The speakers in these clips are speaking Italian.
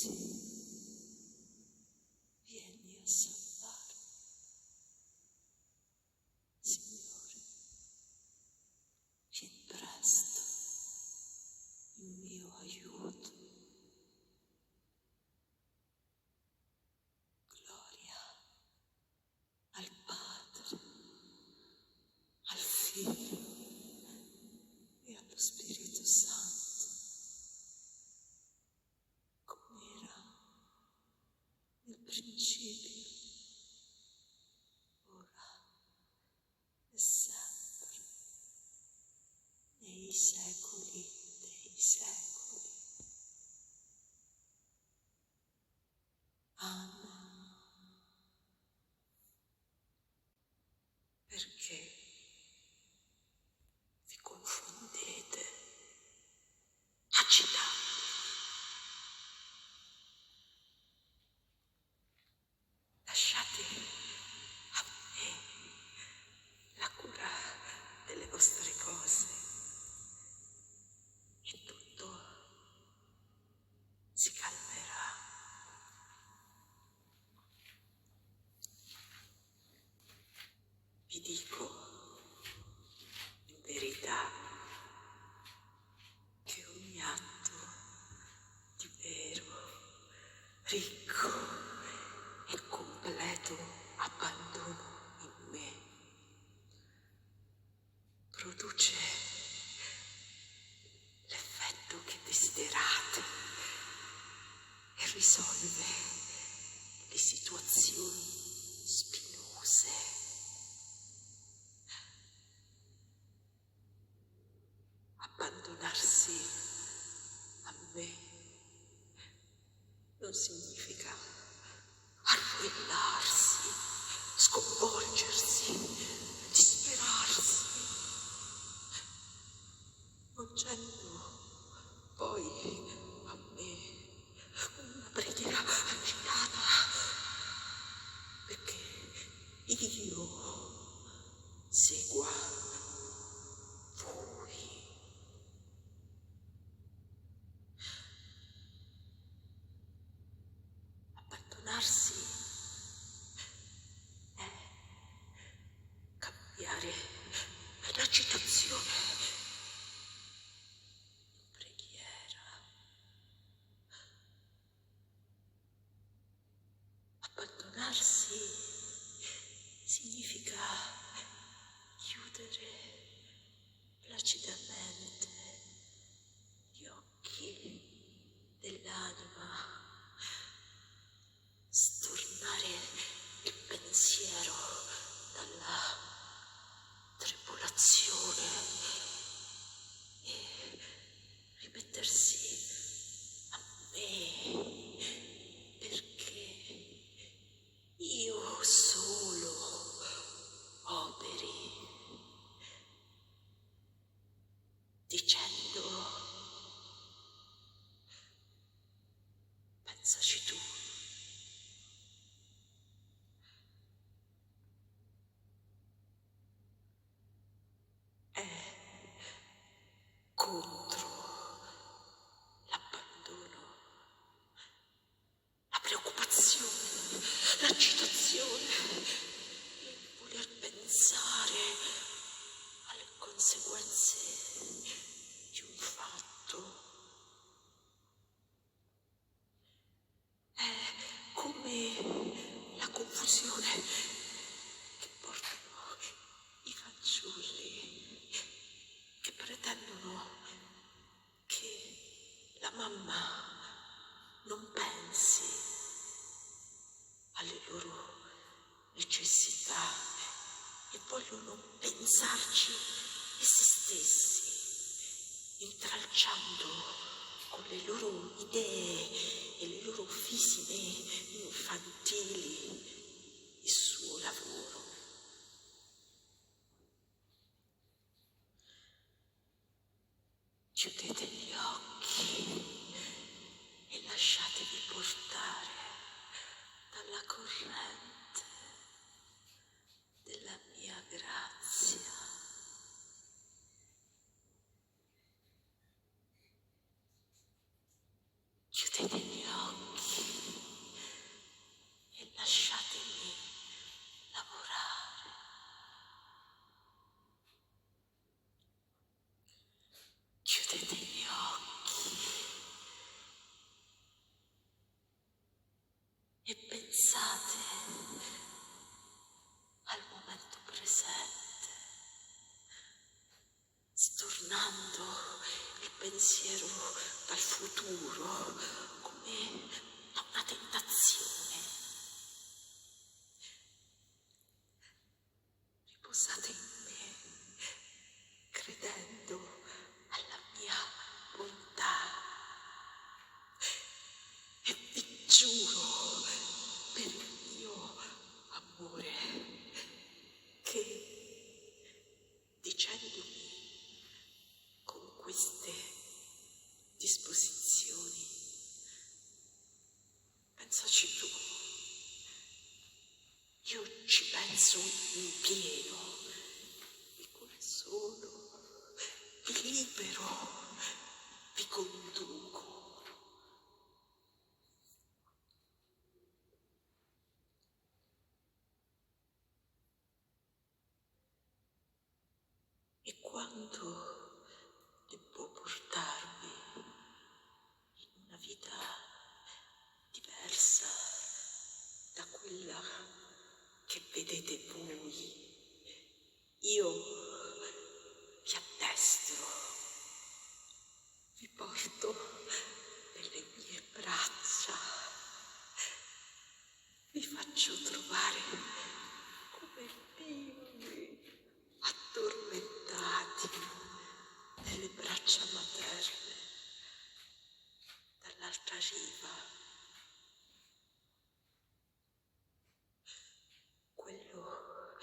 Sì, vieni a salvarmi, Signore, vieni presto in mio aiuto. Gloria al Padre, al Figlio e allo Spirito Santo, come era nel principio, ora e sempre, nei secoli dei secoli. Amen. Perché vi confondete, agitate? Lasciate a me la cura delle vostre cose e tutto si calmerà. Vi dico in verità che ogni atto di vero, ricco e completo abbandono in me produce l'effetto che desiderate e risolve le situazioni spinose. Abbandonarsi a me non significa arruinarsi, sconvolgersi, disperarsi, volgendo poi a me una preghiera agitata, perché io segua voi. Abbandonarsi è cambiare l'agitazione in preghiera. Abbandonarsi significa chiudere placidamente gli occhi dell'anima, stornare il pensiero dalla tribolazione e rimettersi a me, perché io solo operi, dicendo: pensaci tu. È contro l'abbandono, la preoccupazione, l'agitazione, il voler pensare alle conseguenze di un fatto. È come la confusione che portano i fanciulli che pretendono che la mamma non pensi alle loro necessità e vogliono pensarci essi stessi, intralciando con le loro idee e le loro fisime infantili il suo lavoro. Chiudete gli occhi e lasciatevi portare dalla corrente della mia grazia. Chiudete gli occhi pensiero dal futuro come da una tentazione. Riposate in me, credendo alla mia bontà. E vi giuro per il mio amore che dicendomi con queste disposizioni, pensaci tu, io ci penso in pieno, vi consono, vi libero, vi conduco. E quando devo portarvi in una vita diversa da quella che vedete voi, io vi addestro, vi porto nelle mie braccia, vi faccio trovare come bimbi addormentati nelle braccia materne dall'altra riva. Quello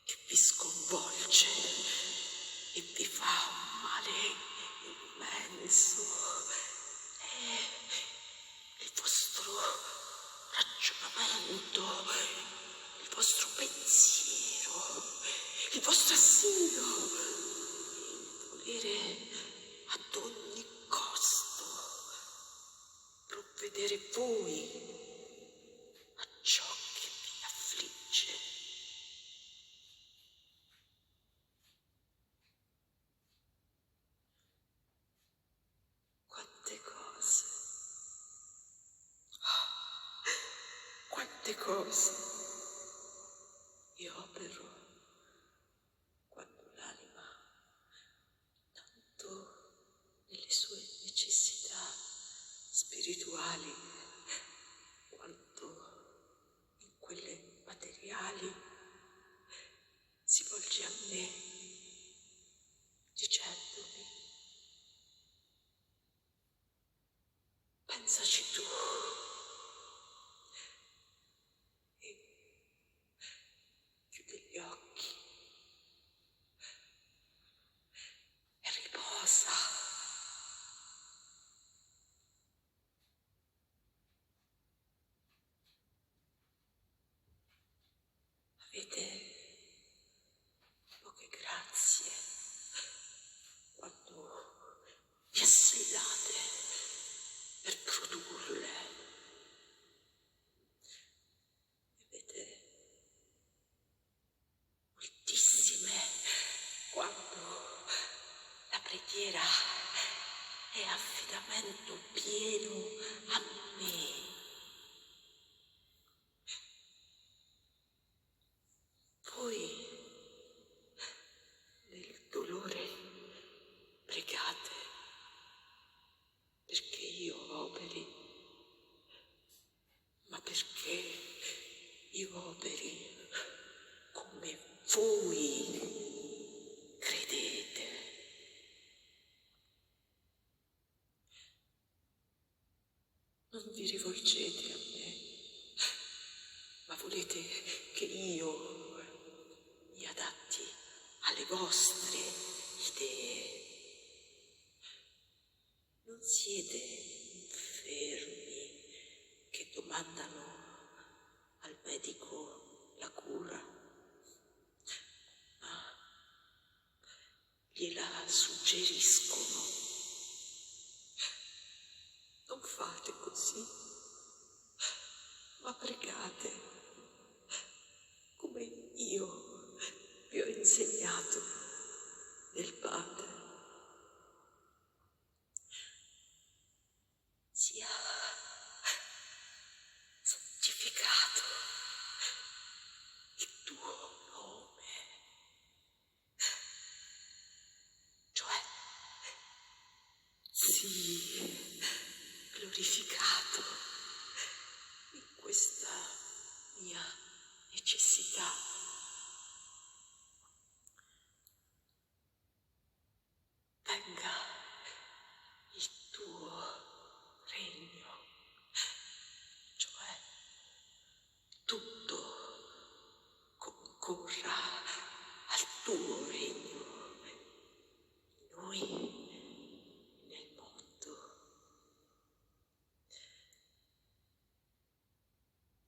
che vi sconvolge e vi fa un male immenso è il vostro ragionamento, il vostro pensiero, il vostro assillo, il volere ad ogni costo provvedere voi a ciò che vi affligge. Quante cose io opero quando l'anima, tanto nelle sue necessità spirituali quanto in quelle materiali, si volge a me dicendomi: pensaci tu. E chiude gli occhi e riposa. Avete poche grazie quando vi assillate per produrle. Avete moltissime quando la preghiera è affidamento pieno a me. Poi nel dolore pregate perché io operi, ma perché io operi come voi credete. Non vi rivolgete a me, ma volete che io mi adatti alle vostre idee. Non siete infermi che domandano al medico la cura, ma gliela suggeriscono. Non fate così, ma pregate come io vi ho insegnato nel Padre. Sia sii glorificato in questa mia necessità. Venga il tuo regno, cioè tutto concorra al tuo regno, noi nel mondo.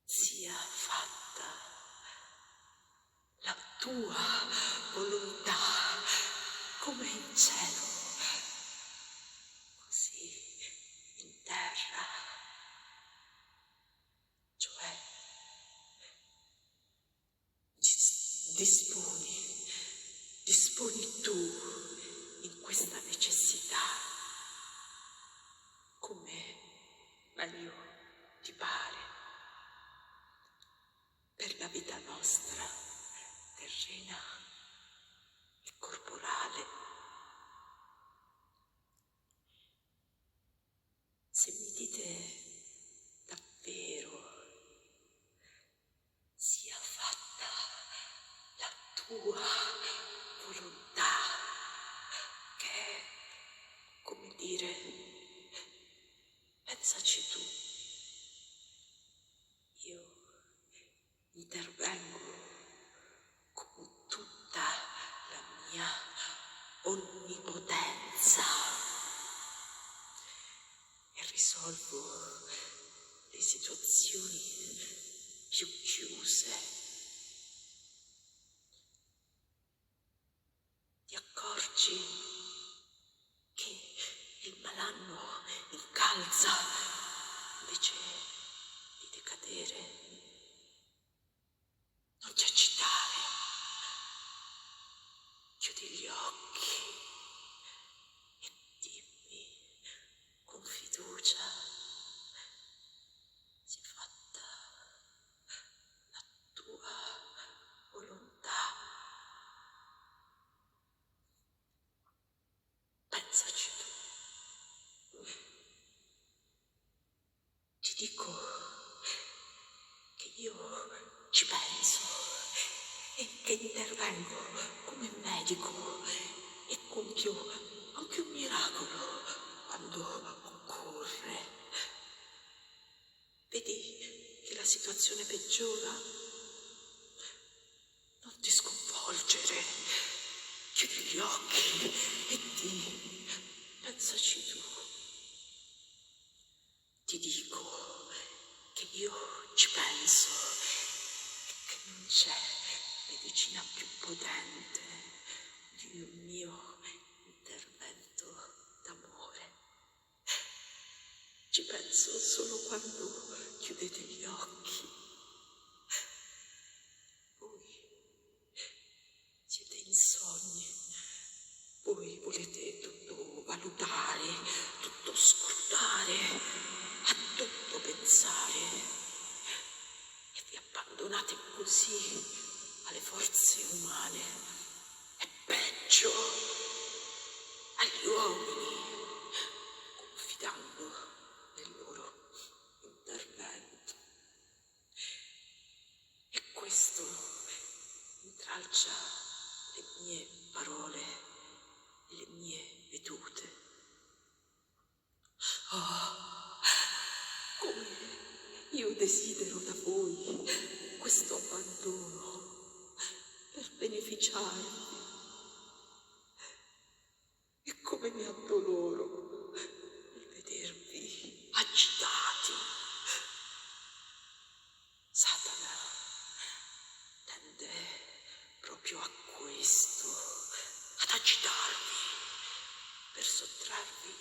Sia fatta la tua volontà come in cielo, così in terra, cioè disponi tu in questa necessità come meglio ti pare per la vita nostra terrena e corporale. Se mi dite davvero, sia fatta la tua volontà, che è come dire, pensaci tu, io intervengo con tutta la mia onnipotenza e risolvo le situazioni più chiuse. Ti accorgi che il malanno incalza invece di decadere? Non ti agitare, chiudi gli occhi e dimmi con fiducia, sia fatta la tua volontà. Pensaci tu. Ti dico che io ci penso e che intervengo come medico e compio anche un miracolo quando occorre. Vedi che la situazione peggiora? Non ti sconvolgere, chiudi gli occhi e pensaci tu. Ti dico che io ci penso e che non c'è medicina più potente di un mio intervento d'amore. Ci penso solo quando chiudete gli occhi. Voi siete insonni, voi volete tutto valutare, tutto scrutare, a tutto pensare e vi abbandonate così alle forze umane e peggio agli uomini, confidando nel loro intervento. E questo intralcia le mie parole e le mie vedute. Oh, come io desidero da voi questo abbandono per beneficiarvi. E come mi addoloro nel vedervi agitati. Satana tende proprio a questo, ad agitarvi per sottrarvi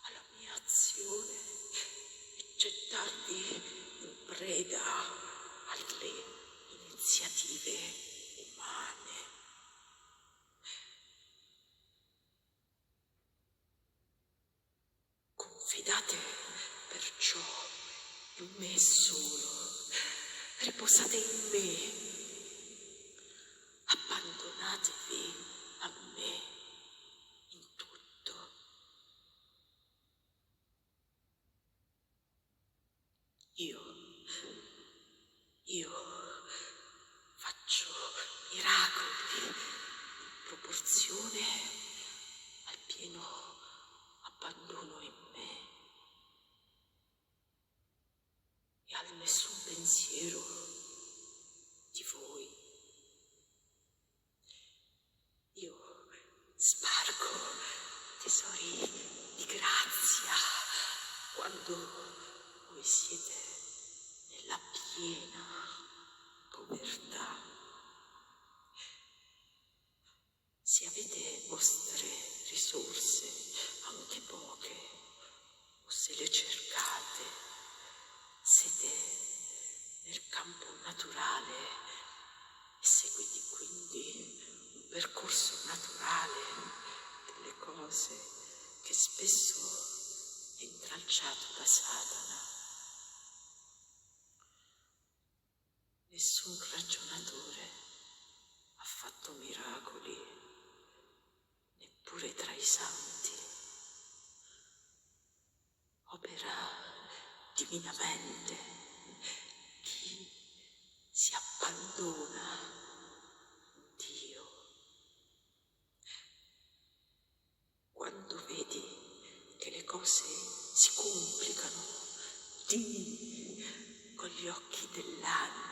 alla mia azione e gettarvi in preda alle iniziative umane. Confidate perciò in me solo, riposate in me, abbandonatevi a me in tutto. Io faccio miracoli in proporzione al pieno abbandono in me e al nessun pensiero di voi. Io spargo tesori di grazia quando voi siete nella piena povertà. Se avete vostre risorse, anche poche, o se le cercate, siete nel campo naturale e seguite quindi un percorso naturale delle cose che spesso è intralciato da Satana. Nessun ragionatore ha fatto miracoli, neppure tra i santi. Opera divinamente chi si abbandona a Dio. Quando vedi che le cose si complicano, di con gli occhi dell'anima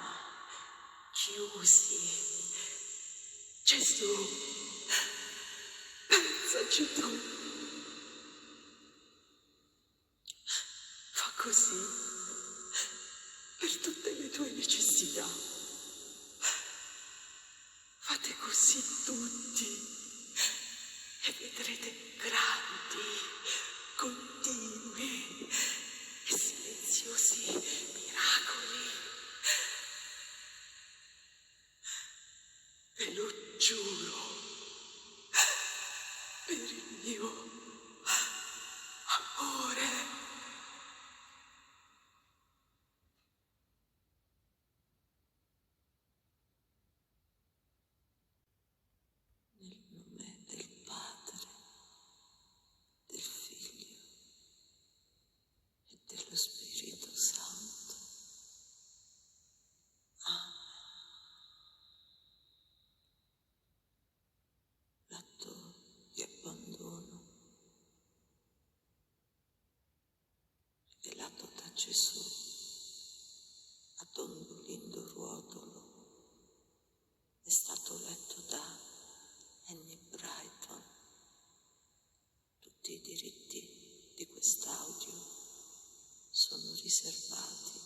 chiusi: Gesù, pensaci tu. Fa così per tutte le tue necessità. Fate così tutti e vedrete grandi, continui e silenziosi miracoli. Ve lo giuro, per il mio amore. Nel nome del Padre, del Figlio e dello Spirito Santo. Amen. L'atto di abbandono rivelato da Gesù a Don Dolindo Ruotolo è stato letto da Annie Brighton. Tutti i diritti di quest'audio sono riservati